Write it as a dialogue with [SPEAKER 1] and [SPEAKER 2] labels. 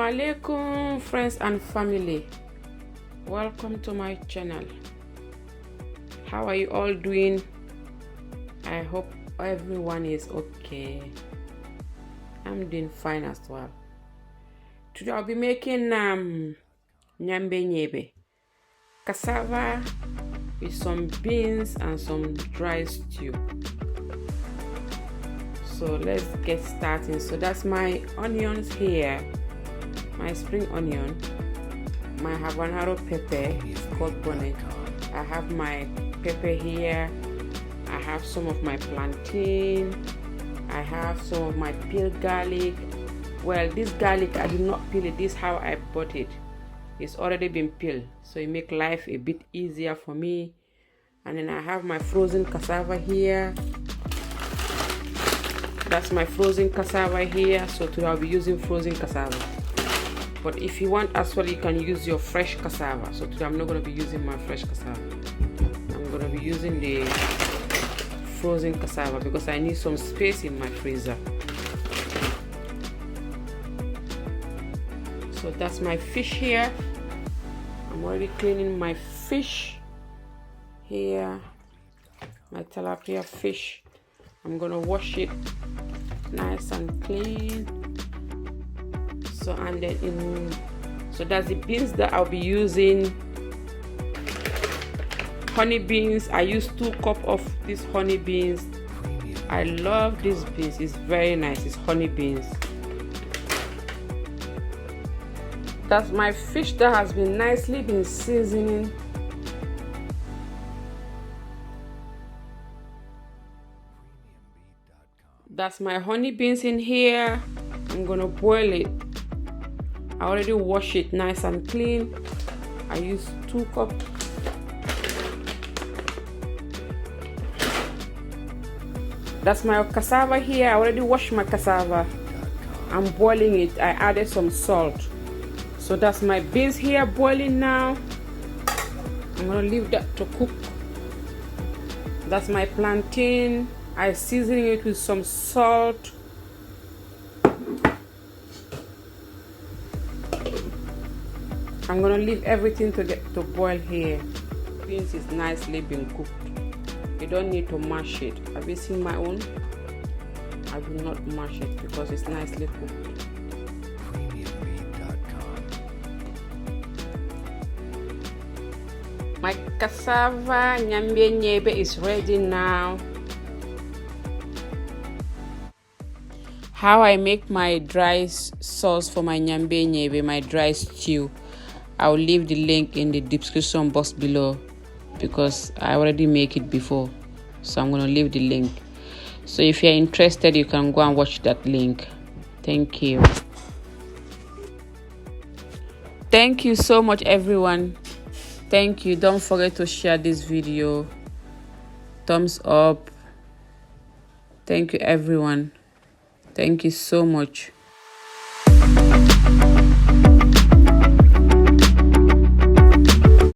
[SPEAKER 1] Assalamualaikum friends and family, welcome to my channel. How are you all doing? I hope everyone is okay. I'm doing fine as well. Today I'll be making nyambe nyebe, cassava with some beans and some dry stew. So let's get started. So that's my onions here, my spring onion, my habanero pepper, it's called bonnet. I have my pepper here, I have some of my plantain, I have some of my peeled garlic. Well, this garlic I did not peel it, this is how I bought it. It's already been peeled, so it makes life a bit easier for me. And then I have my frozen cassava here. That's my frozen cassava here. So today I'll be using frozen cassava, but if you want as well, you can use your fresh cassava. So today I'm not going to be using my fresh cassava, I'm going to be using the frozen cassava because I need some space in my freezer. So that's my fish here. I'm already cleaning my fish here, my tilapia fish. I'm gonna wash it nice and clean. So and then so that's the beans that I'll be using. Honey beans. I use 2 cups of these honey beans. I love these beans, it's very nice. It's honey beans. That's my fish that has been nicely seasoning. That's my honey beans in here. I'm gonna boil it. I already washed it nice and clean. I use 2 cups. That's my cassava here. I already washed my cassava. I'm boiling it. I added some salt. So that's my beans here boiling now. I'm gonna leave that to cook. That's my plantain. I season it with some salt. I'm gonna leave everything to boil here. Beans is nicely been cooked. You don't need to mash it. Have you seen my own? I will not mash it because it's nicely cooked. My cassava nyambe nyebe is ready now. How I make my dry sauce for my nyambe nyebe, my dry stew, I'll leave the link in the description box below because I already make it before, so I'm going to leave the link. So if you're interested, you can go and watch that link. Thank you. Thank you so much, everyone. Thank you. Don't forget to share this video. Thumbs up. Thank you, everyone. Thank you so much.